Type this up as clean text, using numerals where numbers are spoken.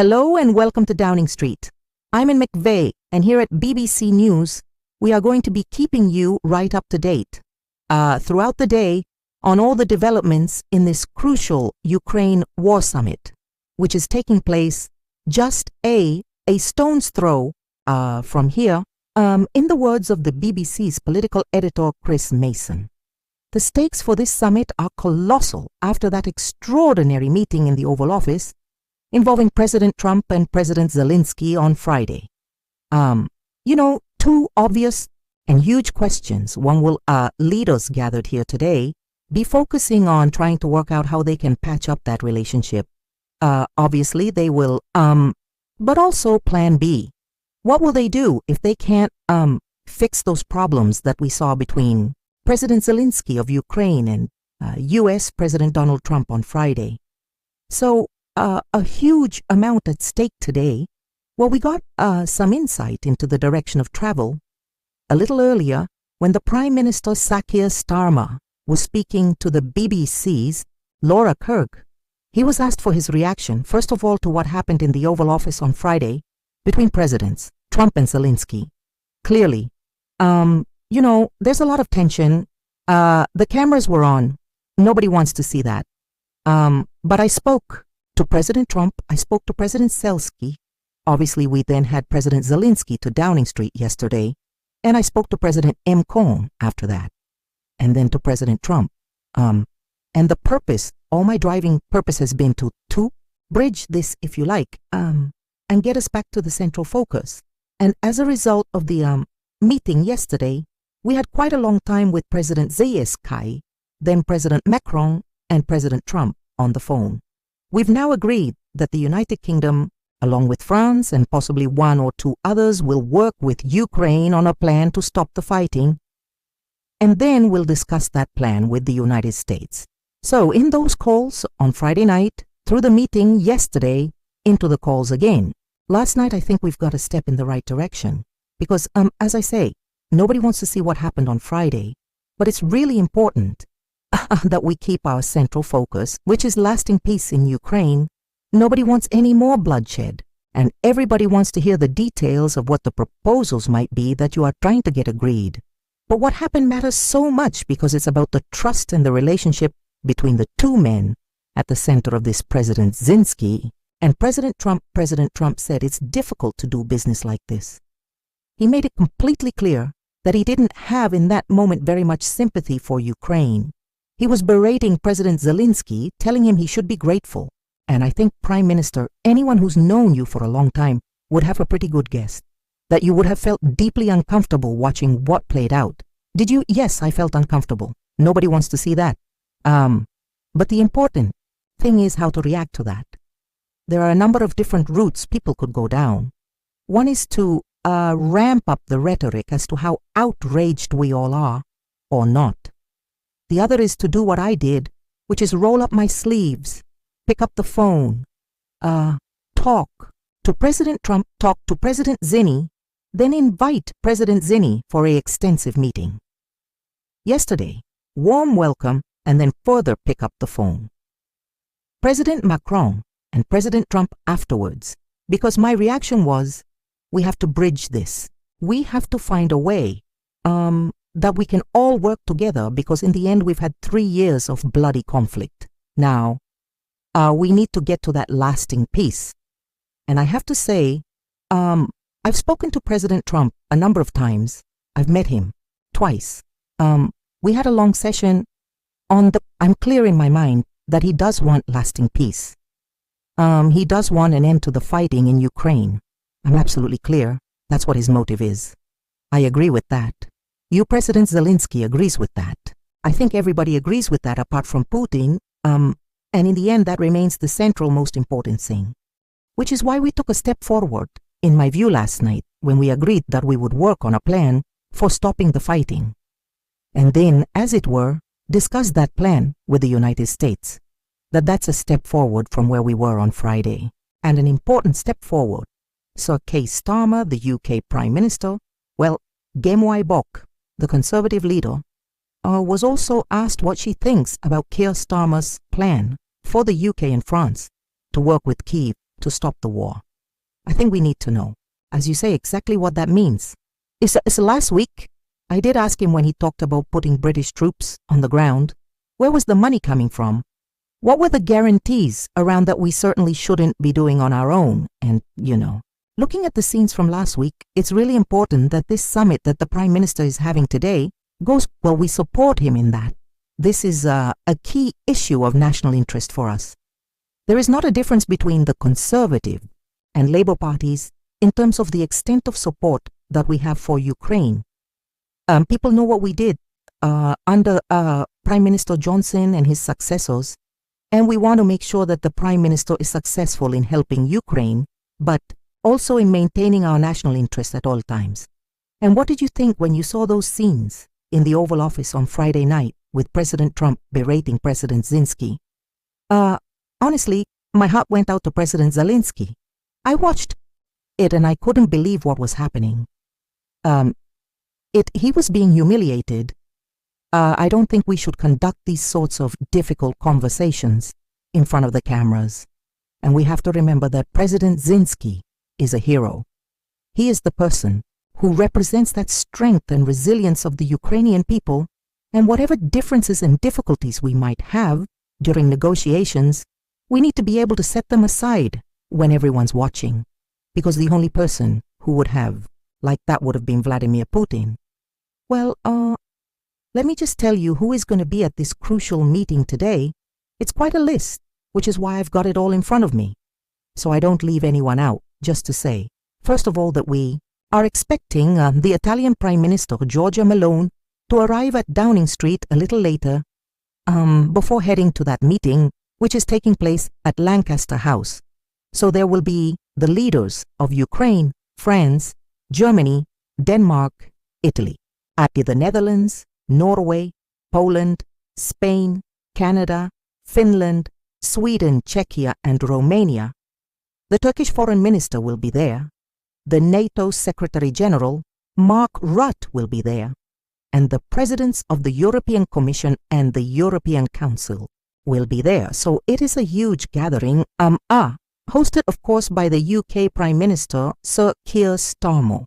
Hello and welcome to Downing Street. I'm in McVeigh, and here at BBC News, we are going to be keeping you right up to date throughout the day on all the developments in this crucial Ukraine war summit, which is taking place just a stone's throw from here, in the words of the BBC's political editor Chris Mason. The stakes for this summit are colossal after that extraordinary meeting in the Oval Office involving President Trump and President Zelensky on Friday. Two obvious and huge questions. One will leaders gathered here today be focusing on trying to work out how they can patch up that relationship. Obviously, they will, but also Plan B. What will they do if they can't fix those problems that we saw between President Zelensky of Ukraine and U.S. President Donald Trump on Friday? So, a huge amount at stake today. Well, we got some insight into the direction of travel a little earlier when the Prime Minister Keir Starmer was speaking to the BBC's Laura Kirk. He was asked for his reaction, first of all, to what happened in the Oval Office on Friday between presidents, Trump and Zelensky. Clearly, there's a lot of tension. The cameras were on. Nobody wants to see that. But I spoke to President Trump. I spoke to President Zelensky. Obviously, we then had President Zelensky to Downing Street yesterday. And I spoke to President Macron after that. And then to President Trump. And the purpose, all my driving purpose has been to bridge this, if you like, and get us back to the central focus. And as a result of the meeting yesterday, we had quite a long time with President Zelensky, then President Macron, and President Trump on the phone. We've now agreed that the United Kingdom, along with France and possibly one or two others, will work with Ukraine on a plan to stop the fighting, and then we'll discuss that plan with the United States. So in those calls on Friday night, through the meeting yesterday, into the calls again. Last night, I think we've got a step in the right direction because, as I say, nobody wants to see what happened on Friday, but it's really important that we keep our central focus, which is lasting peace in Ukraine. Nobody wants any more bloodshed, and everybody wants to hear the details of what the proposals might be that you are trying to get agreed. But what happened matters so much because it's about the trust and the relationship between the two men at the center of this President Zelensky and President Trump. President Trump said it's difficult to do business like this. He made it completely clear that he didn't have in that moment very much sympathy for Ukraine. He was berating President Zelensky, telling him he should be grateful. And I think, Prime Minister, anyone who's known you for a long time would have a pretty good guess that you would have felt deeply uncomfortable watching what played out. Did you? Yes, I felt uncomfortable. Nobody wants to see that. But the important thing is how to react to that. There are a number of different routes people could go down. One is to ramp up the rhetoric as to how outraged we all are, or not. The other is to do what I did, which is roll up my sleeves, pick up the phone, talk to President Trump, talk to President Zelensky, then invite President Zelensky for an extensive meeting. Yesterday, warm welcome, and then further pick up the phone. President Macron and President Trump afterwards, because my reaction was, we have to bridge this. We have to find a way that we can all work together because in the end we've had 3 years of bloody conflict. Now, we need to get to that lasting peace. And I have to say, I've spoken to President Trump a number of times. I've met him twice. We had a long session I'm clear in my mind that he does want lasting peace. He does want an end to the fighting in Ukraine. I'm absolutely clear. That's what his motive is. I agree with that. You, President Zelensky, agrees with that. I think everybody agrees with that apart from Putin. And in the end, that remains the central most important thing. Which is why we took a step forward, in my view, last night, when we agreed that we would work on a plan for stopping the fighting. And then, as it were, discuss that plan with the United States. That's a step forward from where we were on Friday. And an important step forward. Sir Keir Starmer, the UK Prime Minister, Gemwai Bok, the Conservative leader, was also asked what she thinks about Keir Starmer's plan for the UK and France to work with Kyiv to stop the war. I think we need to know, as you say, exactly what that means. It's last week, I did ask him when he talked about putting British troops on the ground, where was the money coming from? What were the guarantees around that we certainly shouldn't be doing on our own? And, looking at the scenes from last week, it's really important that this summit that the Prime Minister is having today goes, well, we support him in that. This is a key issue of national interest for us. There is not a difference between the Conservative and Labour parties in terms of the extent of support that we have for Ukraine. People know what we did under Prime Minister Johnson and his successors, and we want to make sure that the Prime Minister is successful in helping Ukraine, but also in maintaining our national interest at all times. And what did you think when you saw those scenes in the Oval Office on Friday night with President Trump berating President Zelensky? Honestly, my heart went out to President Zelensky. I watched it and I couldn't believe what was happening. He was being humiliated. I don't think we should conduct these sorts of difficult conversations in front of the cameras. And we have to remember that President Zelensky is a hero. He is the person who represents that strength and resilience of the Ukrainian people, and whatever differences and difficulties we might have during negotiations, we need to be able to set them aside when everyone's watching, because the only person who would have, like that would have been Vladimir Putin. Well, let me just tell you who is going to be at this crucial meeting today. It's quite a list, which is why I've got it all in front of me, so I don't leave anyone out. Just to say, first of all, that we are expecting the Italian Prime Minister Giorgia Meloni to arrive at Downing Street a little later before heading to that meeting, which is taking place at Lancaster House. So there will be the leaders of Ukraine, France, Germany, Denmark, Italy, after the Netherlands, Norway, Poland, Spain, Canada, Finland, Sweden, Czechia, and Romania. The Turkish Foreign Minister will be there. The NATO Secretary General, Mark Rutte, will be there. And the presidents of the European Commission and the European Council will be there. So it is a huge gathering, hosted, of course, by the UK Prime Minister, Sir Keir Starmer.